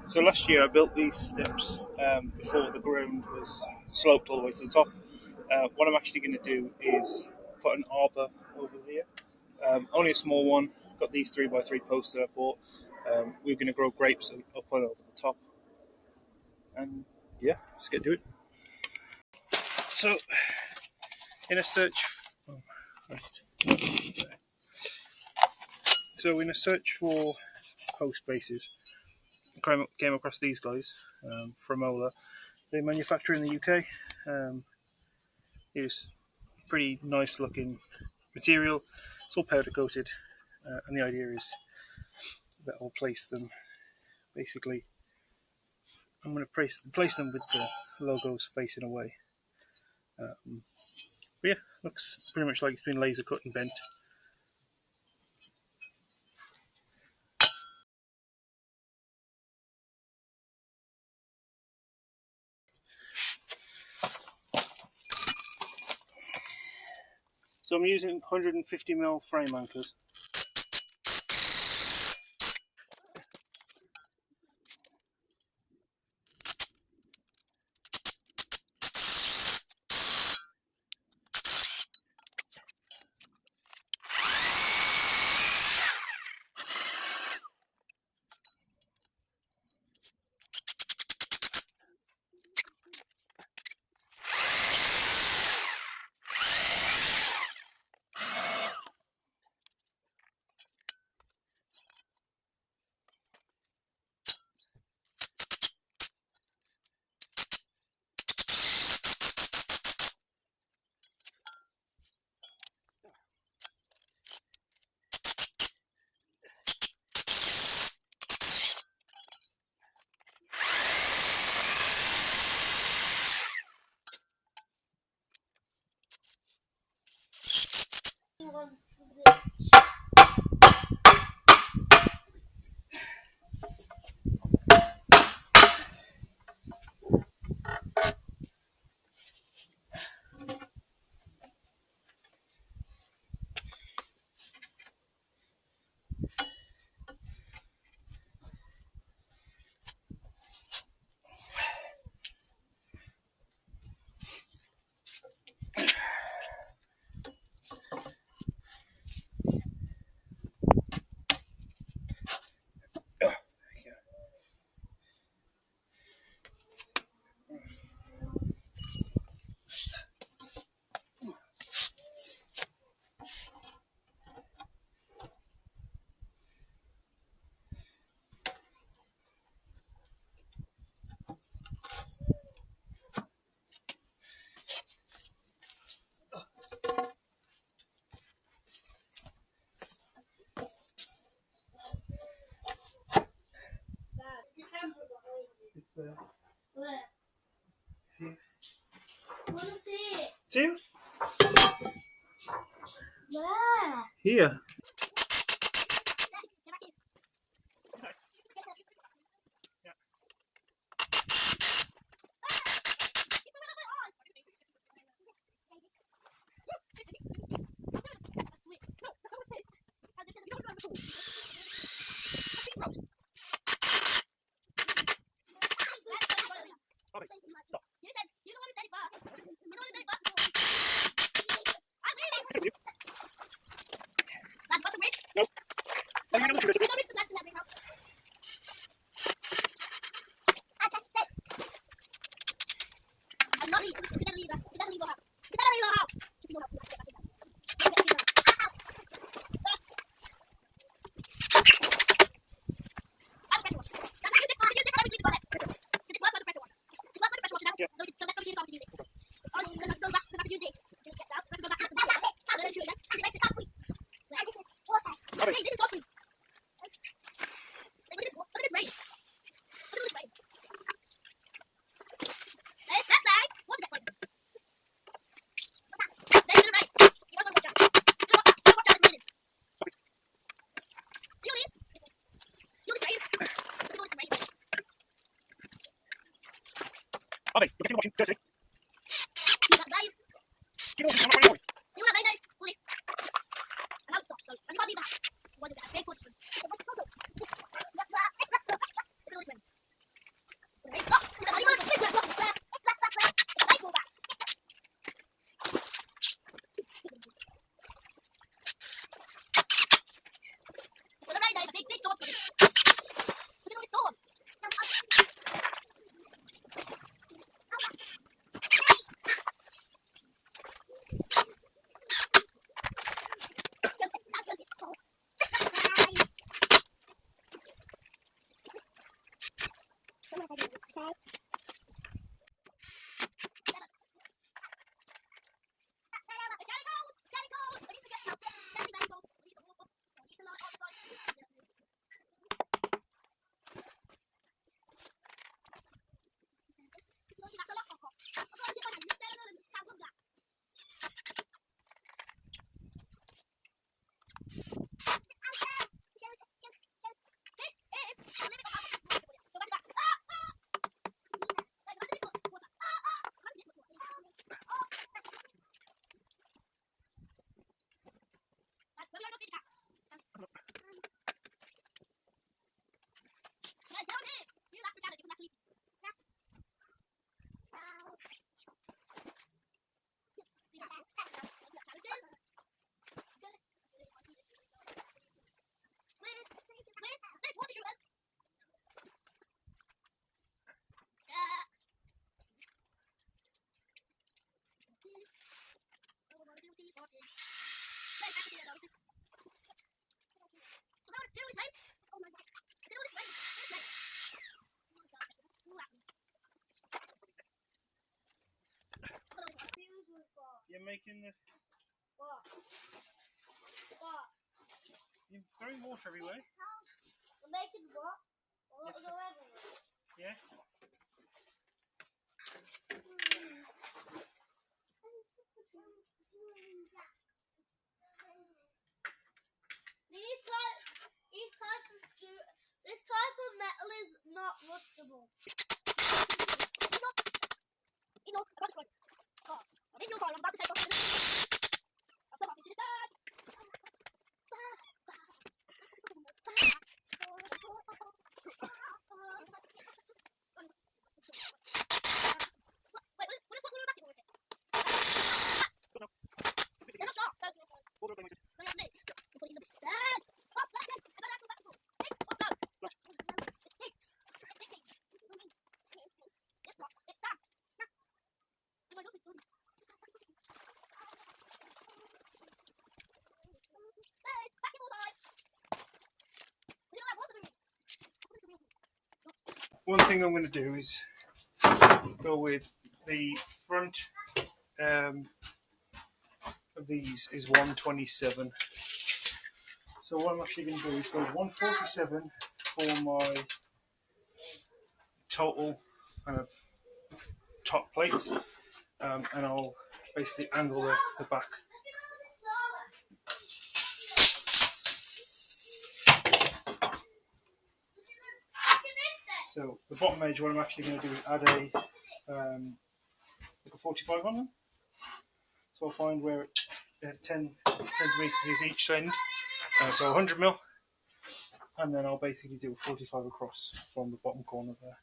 So last year I built these steps before the ground was sloped all the way to the top. What I'm actually going to do is put an arbor over here. Only a small one. Got these 3x3 posts that I bought. We're going to grow grapes and up on over the top. And yeah, let's get to it. So, in a search, in a search for post bases, I came across these guys from Ola. They manufacture in the UK. It's pretty nice looking material. It's all powder coated, and the idea is that I'll place them. Basically, I'm going to place them with the logos facing away. But yeah, looks pretty much like it's been laser cut and bent. So I'm using 150mm frame anchors. It's there. Where? Here. I want to see it. See? Where? Here. Nope. Bobby, look at you watching. Dirty. Get over here. You're making the. What? What? You're throwing water everywhere. I'm making what? What was everywhere? Yeah. This type of metal is not rustable. I'm about to take off this. I'm so happy to decide. One thing I'm going to do is go with the front of these is 127. So what I'm actually going to do is go 147 for my total kind of top plates, and I'll basically angle the back. So the bottom edge, what I'm actually going to do is add like a 45 on them. So I'll find where 10 centimeters is each end, so 100 mil, and then I'll basically do a 45 across from the bottom corner there.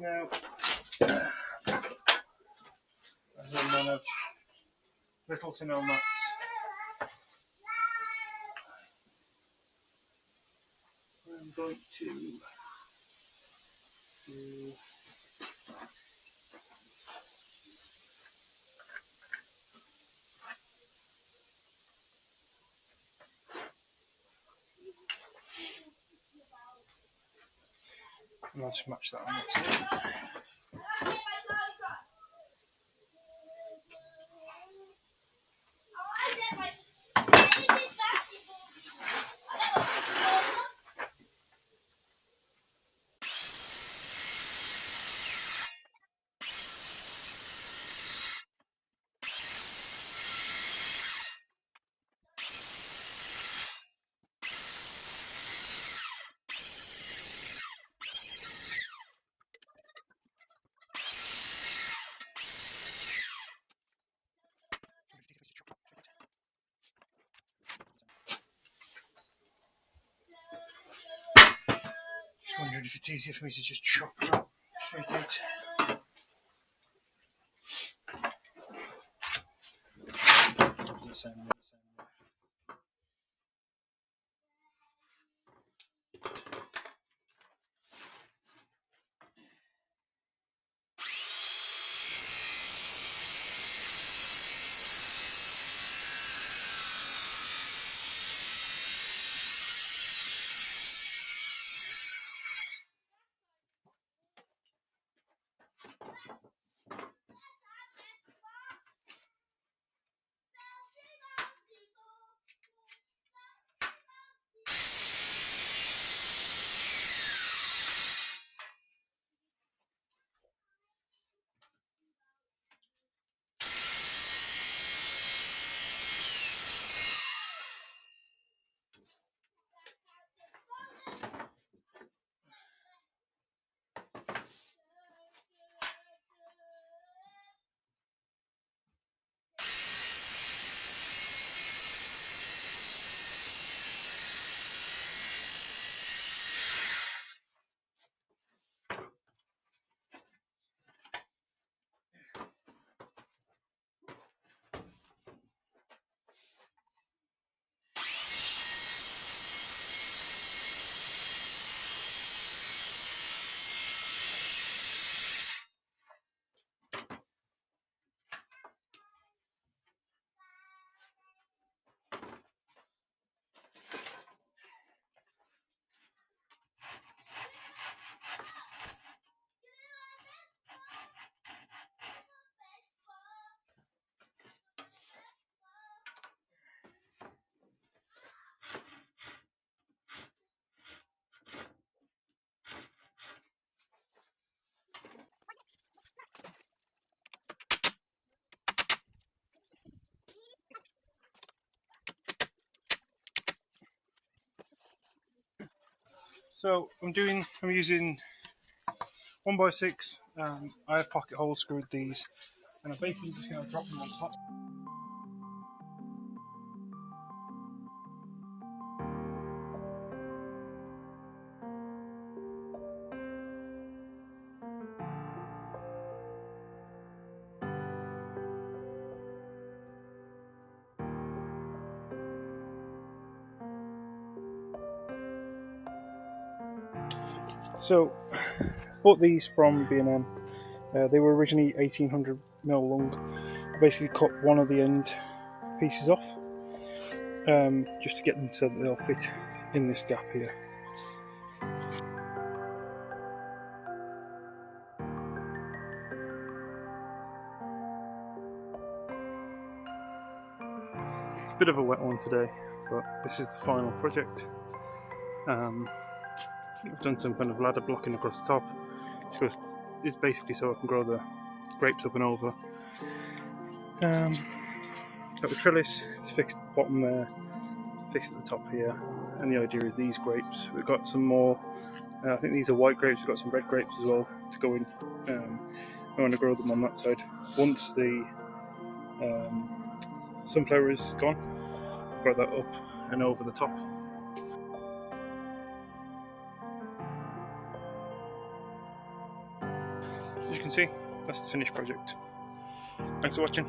Now, as a man of little to no mats, I'm going to do and I'll just match that on that side. Just wondering if it's easier for me to just chop that straight out. Do the same way. So I'm using 1x6. I have pocket hole screwed these, and I'm basically just going to drop them on top. So, bought these from B&M. They were originally 1800mm long. I basically cut one of the end pieces off, just to get them so that they'll fit in this gap here. It's a bit of a wet one today, but this is the final project. I've done some kind of ladder blocking across the top, which is basically so I can grow the grapes up and over. Got the trellis, it's fixed at the bottom there, fixed at the top here, and the idea is these grapes, we've got some more, I think these are white grapes, we've got some red grapes as well to go in. I want to grow them on that side. Once the sunflower is gone, grow that up and over the top. can see, that's the finished project. Thanks for watching.